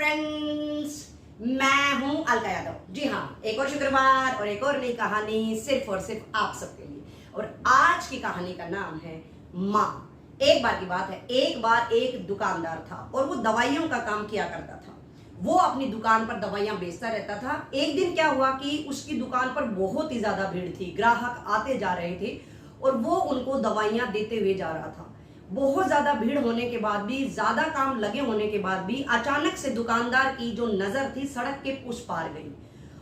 Friends, मैं हूं अलका यादव। जी हाँ, एक और शुक्रवार और एक और नई कहानी सिर्फ और सिर्फ आप सबके लिए। और आज की कहानी का नाम है माँ। एक बार की बात है, एक बार एक दुकानदार था और वो दवाइयों का काम किया करता था। वो अपनी दुकान पर दवाइयां बेचता रहता था। एक दिन क्या हुआ कि उसकी दुकान पर बहुत ही ज्यादा भीड़ थी, ग्राहक आते जा रहे थे और वो उनको दवाइयां देते हुए जा रहा था। बहुत ज्यादा भीड़ होने के बाद भी, ज्यादा काम लगे होने के बाद भी अचानक से दुकानदार की जो नजर थी सड़क के उस पार गई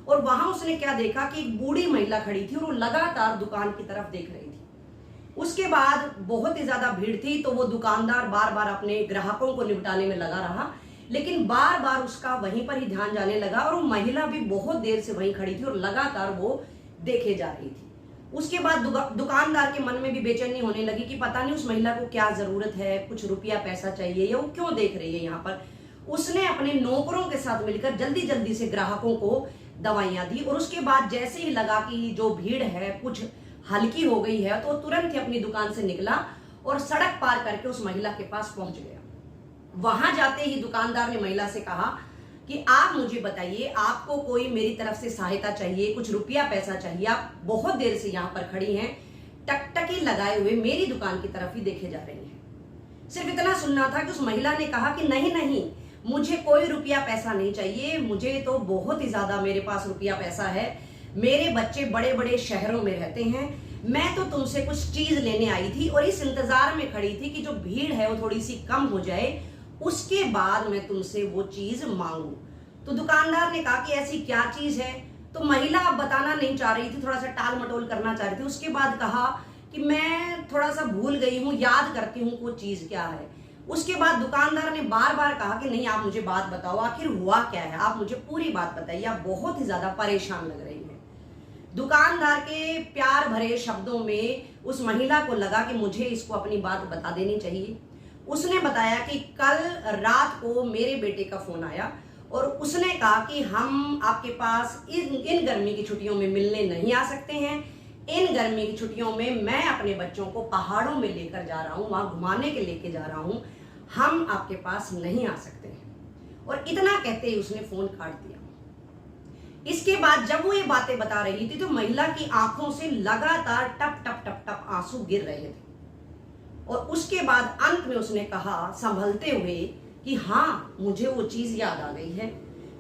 और वहां उसने क्या देखा कि एक बूढ़ी महिला खड़ी थी और वो लगातार दुकान की तरफ देख रही थी। उसके बाद बहुत ही ज्यादा भीड़ थी तो वो दुकानदार बार बार अपने ग्राहकों को निपटाने में लगा रहा, लेकिन बार बार उसका वहीं पर ही ध्यान जाने लगा और वो महिला भी बहुत देर से वहीं खड़ी थी और लगातार वो देखे जा रही थी। उसके बाद दुकानदार के मन में भी बेचैनी होने लगी कि पता नहीं उस महिला को क्या जरूरत है, कुछ रुपया पैसा चाहिए या वो क्यों देख रही है यहाँ पर। उसने अपने नौकरों के साथ मिलकर जल्दी जल्दी से ग्राहकों को दवाइयां दी और उसके बाद जैसे ही लगा कि जो भीड़ है कुछ हल्की हो गई है तो तुरंत ही अपनी दुकान से निकला और सड़क पार करके उस महिला के पास पहुंच गया। वहां जाते ही दुकानदार ने महिला से कहा कि आप मुझे बताइए, आपको कोई मेरी तरफ से सहायता चाहिए, कुछ रुपया पैसा चाहिए? आप बहुत देर से यहाँ पर खड़ी हैं, टकटकी लगाए हुए मेरी दुकान की तरफ ही देखे जा रही हैं। सिर्फ इतना सुनना था कि उस महिला ने कहा कि नहीं नहीं, मुझे कोई रुपया पैसा नहीं चाहिए, मुझे तो बहुत ही ज्यादा मेरे पास रुपया पैसा है, मेरे बच्चे बड़े बड़े शहरों में रहते हैं, मैं तो तुमसे कुछ चीज लेने आई थी और इस इंतजार में खड़ी थी कि जो भीड़ है वो थोड़ी सी कम हो जाए, उसके बाद मैं तुमसे वो चीज मांगू। तो दुकानदार ने कहा कि ऐसी क्या चीज है? तो महिला अब बताना नहीं चाह रही थी, थोड़ा सा टाल मटोल करना चाह रही थी। उसके बाद कहा कि मैं थोड़ा सा भूल गई हूँ, याद करती हूँ वो चीज क्या है। उसके बाद दुकानदार ने बार बार कहा कि नहीं, आप मुझे बात बताओ, आखिर हुआ क्या है, आप मुझे पूरी बात बताइए, आप बहुत ही ज्यादा परेशान लग रही हैं। दुकानदार के प्यार भरे शब्दों में उस महिला को लगा कि मुझे इसको अपनी बात बता देनी चाहिए। उसने बताया कि कल रात को मेरे बेटे का फोन आया और उसने कहा कि हम आपके पास इन गर्मी की छुट्टियों में मिलने नहीं आ सकते हैं। इन गर्मी की छुट्टियों में मैं अपने बच्चों को पहाड़ों में लेकर जा रहा हूँ, वहां घुमाने के लेके जा रहा हूँ, हम आपके पास नहीं आ सकते हैं। और इतना कहते ही उसने फोन काट दिया। इसके बाद जब वो ये बातें बता रही थी तो महिला की आंखों से लगातार टप टप टप टप आंसू गिर रहे थे और उसके बाद अंत में उसने कहा संभलते हुए कि हाँ, मुझे वो चीज याद आ गई है,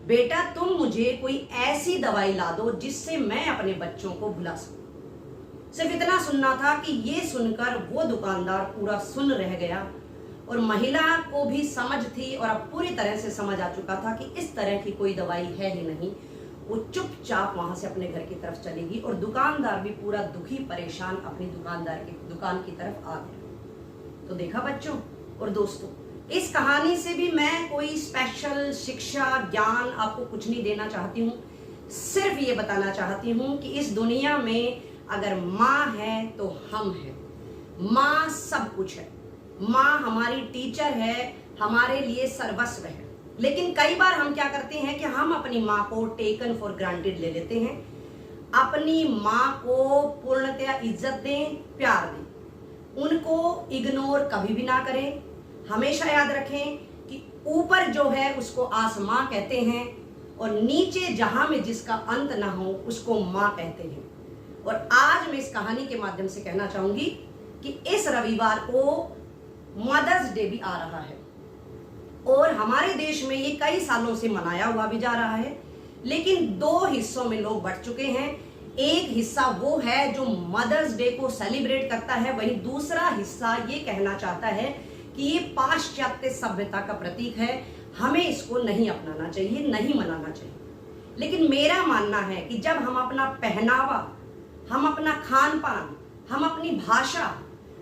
बेटा तुम मुझे कोई ऐसी दवाई ला दो जिससे मैं अपने बच्चों को भुला सकूं। सिर्फ इतना सुनना था कि ये सुनकर वो दुकानदार पूरा सुन रह गया और महिला को भी समझ थी और अब पूरी तरह से समझ आ चुका था कि इस तरह की कोई दवाई है ही नहीं। वो चुपचाप वहां से अपने घर की तरफ चलेगी और दुकानदार भी पूरा दुखी परेशान अपनी दुकान की तरफ आ गया। तो देखा बच्चों और दोस्तों, इस कहानी से भी मैं कोई स्पेशल शिक्षा ज्ञान आपको कुछ नहीं देना चाहती हूँ, सिर्फ ये बताना चाहती हूँ कि इस दुनिया में अगर माँ है तो हम हैं। माँ सब कुछ है, माँ हमारी टीचर है, हमारे लिए सर्वस्व है। लेकिन कई बार हम क्या करते हैं कि हम अपनी माँ को टेकन फॉर ग्रांटेड ले लेते हैं। अपनी माँ को पूर्णतया इज्जत दें, प्यार दें, उनको इग्नोर कभी भी ना करें। हमेशा याद रखें कि ऊपर जो है उसको आसमां कहते हैं और नीचे जहां में जिसका अंत ना हो उसको माँ कहते हैं। और आज मैं इस कहानी के माध्यम से कहना चाहूंगी कि इस रविवार को मदर्स डे भी आ रहा है और हमारे देश में ये कई सालों से मनाया हुआ भी जा रहा है, लेकिन दो हिस्सों में लोग बढ़ चुके हैं। एक हिस्सा वो है जो मदर्स डे को सेलिब्रेट करता है, वहीं दूसरा हिस्सा ये कहना चाहता है कि ये पाश्चात्य सभ्यता का प्रतीक है, हमें इसको नहीं अपनाना चाहिए, नहीं मनाना चाहिए। लेकिन मेरा मानना है कि जब हम अपना पहनावा, हम अपना खान पान, हम अपनी भाषा,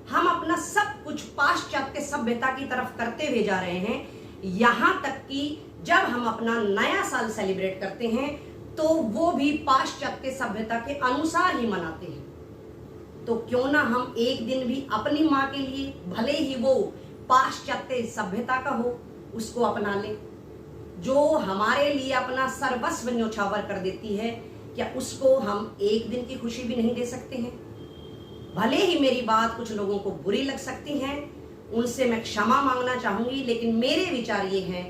हम अपना सब कुछ पाश्चात्य सभ्यता की तरफ करते हुए जा रहे हैं, यहां तक कि जब हम अपना नया साल सेलिब्रेट करते हैं तो वो भी पाश्चात्य सभ्यता के अनुसार ही मनाते हैं। तो क्यों ना हम एक दिन भी अपनी माँ के लिए, भले ही वो पाश्चात्य सभ्यता का हो, उसको अपना ले। जो हमारे लिए अपना सर्वस्व न्योछावर कर देती है, क्या उसको हम एक दिन की खुशी भी नहीं दे सकते हैं? भले ही मेरी बात कुछ लोगों को बुरी लग सकती है, उनसे मैं क्षमा मांगना चाहूंगी, लेकिन मेरे विचार ये हैं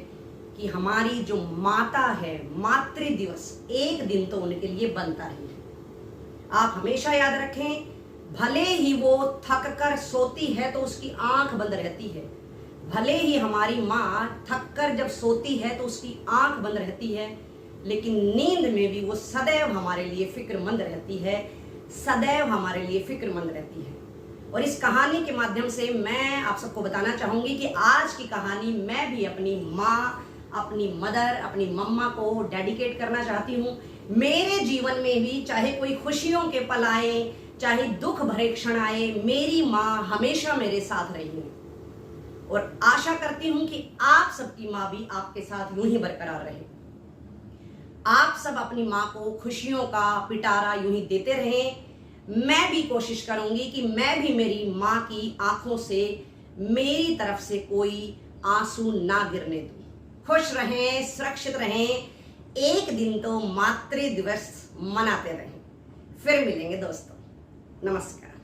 कि हमारी जो माता है, मातृ दिवस एक दिन तो उनके लिए बनता ही है। आप हमेशा याद रखें, भले ही वो थक कर सोती है तो उसकी आंख बंद रहती है, भले ही हमारी माँ थक कर जब सोती है तो उसकी आंख बंद रहती है, लेकिन नींद में भी वो सदैव हमारे लिए फिक्रमंद रहती है, सदैव हमारे लिए फिक्रमंद रहती है। और इस कहानी के माध्यम से मैं आप सबको बताना चाहूंगी कि आज की कहानी मैं भी अपनी माँ, अपनी मदर, अपनी मम्मा को डेडिकेट करना चाहती हूँ। मेरे जीवन में भी चाहे कोई खुशियों के पल आए, चाहे दुख भरे क्षण आए, मेरी माँ हमेशा मेरे साथ रही है और आशा करती हूँ कि आप सबकी माँ भी आपके साथ यूं ही बरकरार रहे। आप सब अपनी माँ को खुशियों का पिटारा यूं ही देते रहें। मैं भी कोशिश करूंगी कि मैं भी मेरी माँ की आंखों से मेरी तरफ से कोई आंसू ना गिरने दूं। खुश रहें, सुरक्षित रहें, एक दिन तो मातृ दिवस मनाते रहें। फिर मिलेंगे दोस्तों, नमस्कार।